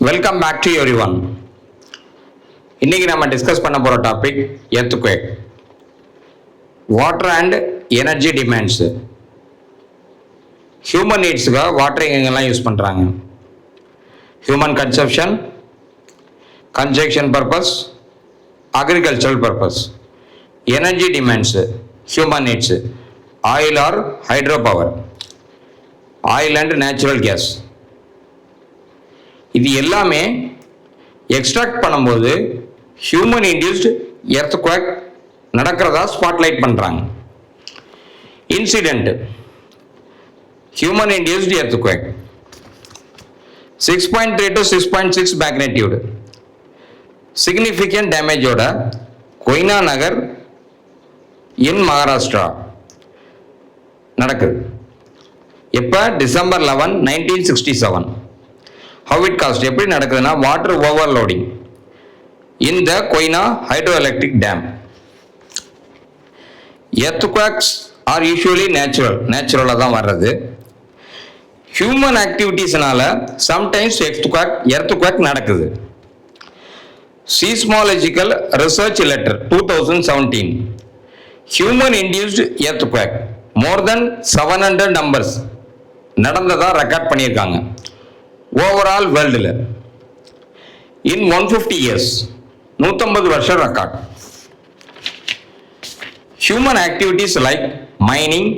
Welcome back to everyone. இன்னைக்கு நம்ம discuss பண்ண போற topic earthquake, water and energy demands. Human நீட்ஸுக்காக வாட்டர் எங்கெங்கெல்லாம் யூஸ் பண்ணுறாங்க? Human consumption, construction purpose, agricultural purpose. Energy demands, human needs, oil or hydro power, oil and natural gas. இது எல்லாமே extract பண்ணும்போது ஹியூமன் இன்டியூஸ்டு எர்த்குவேக் நடக்கிறதா spotlight பண்ணுறாங்க. Incident human induced earthquake 6.3 to 6.6 magnitude, significant டேமேஜோட Koyna Nagar in Maharashtra நடக்குது. எப்போ? December 11, 1967. How it caused எப்படி நடக்குதுன்னா, water overloading in the Koyna hydro electric dam. Earthquakes are usually நேச்சுரலாக தான் வர்றது. ஹியூமன் ஆக்டிவிட்டீஸ்னால சம்டைம்ஸ் எர்த்குவேக் நடக்குது. Seismological research letter 2017, human induced earthquake more than 700 numbers நடந்ததாக ரெக்கார்ட் பண்ணியிருக்காங்க ஓவரால் வேர்ல்டில். இன் 150 இயர்ஸ், 150 வருஷம் record. Human activities like mining,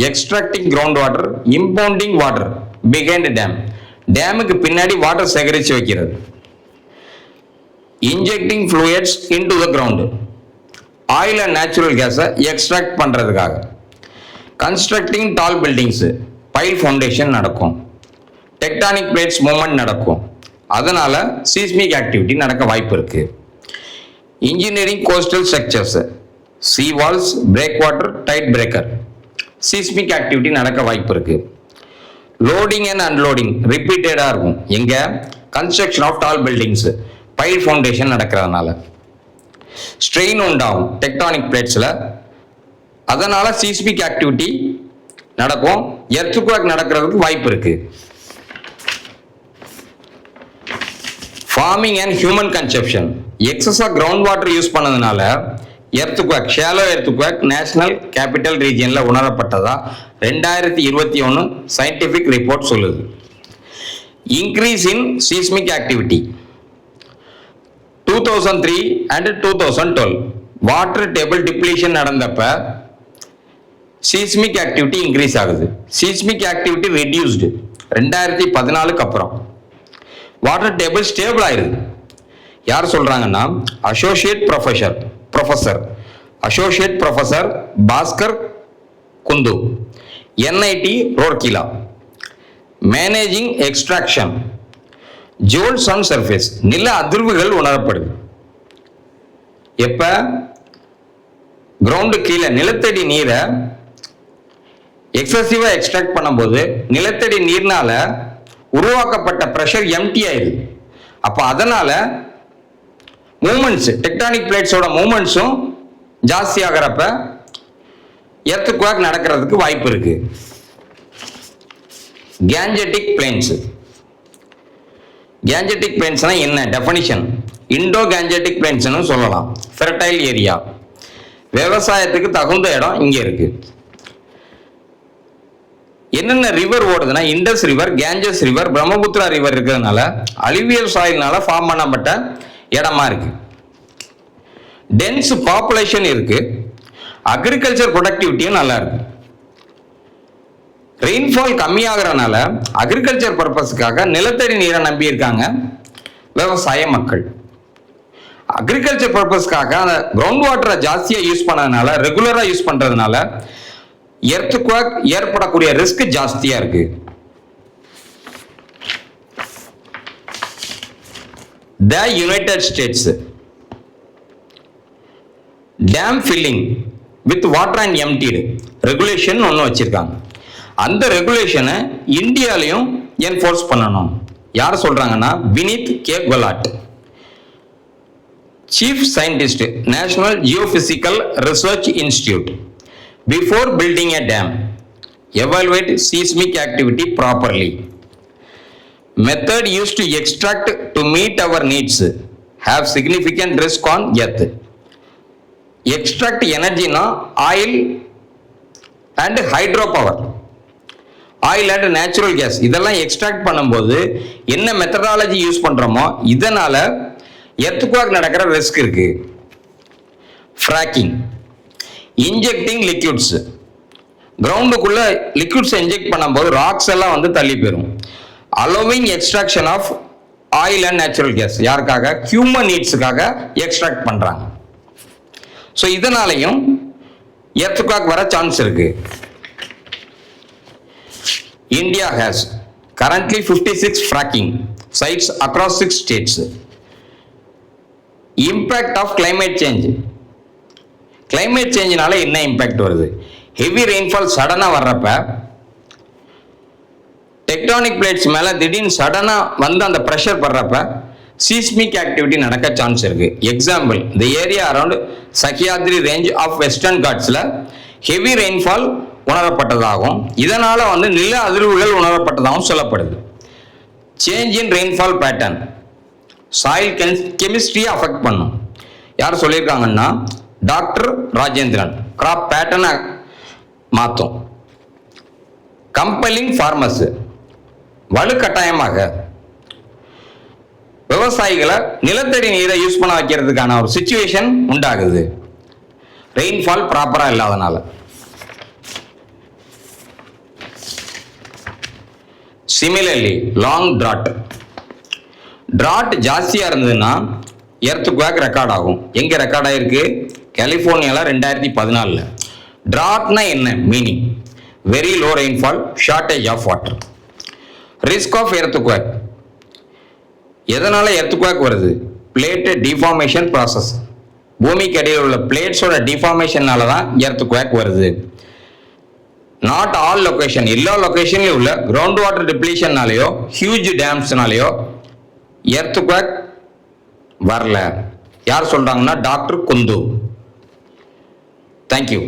extracting ground water, impounding water behind dam, டேமுக்கு பின்னாடி வாட்டர் சேகரித்து வைக்கிறது, injecting fluids into the ground, oil and natural கேஸை extract பண்ணுறதுக்காக, constructing tall buildings, pile foundation நடக்கும், tectonic plates movement நடக்கும், அதனால seismic activity நடக்க வாய்ப்பு இருக்கு. Engineering coastal structures, sea walls, break water, tide breaker, seismic activity நடக்க வாய்ப்பு இருக்கு. லோடிங் அண்ட் அன்லோடிங் ரிப்பீட்டடாக இருக்கும். எங்க? Construction of tall buildings, pile foundation நடக்கிறதுனால. ஸ்ட்ரெயின் உண்டாகும் டெக்டானிக் பிளேட்ஸில், அதனால சீஸ்மிக் ஆக்டிவிட்டி நடக்கும். எர்த்குவேக் நடக்கிறதுக்கு வாய்ப்பு இருக்கு. ஃபார்மிங் அண்ட் ஹியூமன் கன்சப்ஷன், எக்ஸஸாக கிரவுண்ட் வாட்டர் யூஸ் பண்ணதுனால earthquake, shallow earthquake national capital ரீஜியனில் உணரப்பட்டதா 2021 சயின்டிஃபிக் ரிப்போர்ட் சொல்லுது. Increase in seismic activity 2003 and 2012 water table depletion நடந்தப்ப சீஸ்மிக் ஆக்டிவிட்டி இன்க்ரீஸ் ஆகுது. சீஸ்மிக் ஆக்டிவிட்டி ரெடியூஸ்டு 2014க்கு அப்புறம். வாட்டர் டேபிள் ஸ்டேபிள் ஆயிருது. யார் சொல்றாங்கன்னா, associate professor Bhaskar Kundu, NIT Rourkela. Managing extraction, jolts on surface, நில அதிர்வுகள் உணரப்படுது. எப்ப? கிரவுண்டு கீழே நிலத்தடி நீரை எக்ஸசிவா எக்ஸ்ட்ராக்ட் பண்ணும்போது நிலத்தடி நீர்னால உருவாக்கப்பட்ட பிரஷர் எம்டி ஆயிருது. அப்போ அதனால மூமெண்ட்ஸ், டெக்டானிக் பிளேட்ஸோட மூமெண்ட்ஸும் ஜாஸ்தி ஆகிறப்ப எர்த்குவேக் நடக்கிறதுக்கு வாய்ப்பு இருக்கு. கேஞ்செட்டிக் பிளேன்ஸ்னா என்ன? டெஃபினிஷன், இண்டோ கேஞ்செட்டிக் பிளேன்ஸ்னு சொல்லலாம். ஃபெர்டைல் ஏரியா, விவசாயத்துக்கு தகுந்த இடம் இங்கே இருக்கு. என்னென்ன ரிவர் ஓடுதுன்னா, Indus river, Ganges river, Brahmaputra river இருக்கிறதுனால அலுவியல் சாயில்னால ஃபார்ம் பண்ணப்பட்ட இடமா இருக்கு. டென்ஸ் பாப்புலேஷன் இருக்கு. அக்ரிகல்ச்சர் ப்ரொடக்டிவிட்டியும் நல்லா இருக்கு. ரெயின்ஃபால் கம்மியாகிறதுனால அக்ரிகல்ச்சர் பர்பஸ்க்காக நிலத்தடி நீரை நம்பி இருக்காங்க விவசாய மக்கள். அக்ரிகல்ச்சர் பர்பஸ்க்காக அந்த கிரவுண்ட் வாட்டரை ஜாஸ்தியாக யூஸ் பண்ணதுனால, ரெகுலராக யூஸ் பண்ணுறதுனால எர்த்குவேக் ஏற்படக்கூடிய ரிஸ்க் ஜாஸ்தியா இருக்கு. The United States dam filling with water and emptied regulation ஒன்று வச்சிருக்காங்க. அந்த ரெகுலேஷனை இந்தியாலையும் என்ஃபோர்ஸ் பண்ணணும். யார் சொல்றாங்கன்னா, Vineet K Gahalaut, chief scientist, national geophysical research institute. Before building a dam, evaluate seismic activity properly. Method used to extract to meet our needs have significant risk on earth. Extract energy na oil and hydropower. Oil and natural gas இதெல்லாம் extract பண்ணும்போது என்ன methodology use பண்றோமோ இதனால earthquake நடக்கிற risk இருக்கு. Fracking, injecting liquids, கிரவுண்டுக்குள்ள liquids inject பண்ணும்போது rocks எல்லாம் வந்து தள்ளி போயிடும். Allowing extraction of oil and natural gas யாருக்காக? ஹியூமன் நீட்ஸுக்காக எக்ஸ்ட்ராக்ட் பண்றாங்க. ஸோ இதனாலையும் எர்த்குவேக் வர சான்ஸ் இருக்கு. India has currently 56 fracking sites across 6 states. Impact of climate change. Climate change நால என்ன இம்பாக்ட் வருது? ஹெவி ரெயின்ஃபால் சடனா வர்றப்ப டெக்டானிக் பிளேட்ஸ் மேல திடீர்னு சடனா வந்து அந்த ப்ரெஷர் படுறப்ப சீஸ்மிக் ஆக்டிவிட்டி நடக்க சான்ஸ் இருக்கு. Example, the area around Sahyadri range of western காட்ஸ்ல ஹெவி ரெயின்ஃபால் உணரப்பட்டதாகவும் இதனால வந்து நில அதிர்வுகள் உணரப்பட்டதாகவும் சொல்லப்படுது. Change in rainfall pattern soil கெமிஸ்ட்ரியை அஃபெக்ட் பண்ணும். யார் சொல்லியிருக்காங்கன்னா டாக்டர் ராஜேந்திரன். கிராப் பேட்டர்னை மாற்றும். கம்பெல்லிங் ஃபார்மர்ஸ், வலுக்கட்டாயமாக விவசாயிகளை நிலத்தடி நீரை யூஸ் பண்ண வைக்கிறதுக்கான ஒரு சிச்சுவேஷன் உண்டாகுது ரெயின்ஃபால் ப்ராப்பரா இல்லாதனால. சிமிலர்லி லாங் டிராட் ஜாஸ்தியா இருந்ததுன்னா எர்த்குவேக் ரெக்கார்ட் ஆகும். எங்க ரெக்கார்ட் ஆயிருக்கு? கலிபோர்னியால 2014. டிராட்னா என்ன meaning? Very low rainfall, shortage of water. Risk of earthquake. எதனால எர்த்குவேக் வருது? Plate deformation process. பூமிக்கு அடியில் உள்ள பிளேட்ஸோட டிஃபார்மேஷனால தான் எர்த்குவேக் வருது. நாட் ஆல் லொகேஷன், எல்லா லொகேஷன்லையும் உள்ள கிரவுண்ட் வாட்டர் டிப்ளீஷன்னாலேயோ ஹியூஜ் டேம்ஸ்னாலேயோ எர்த்குவேக் வரல. யார் சொல்றாங்கன்னா டாக்டர் குந்து. தேங்க்யூ.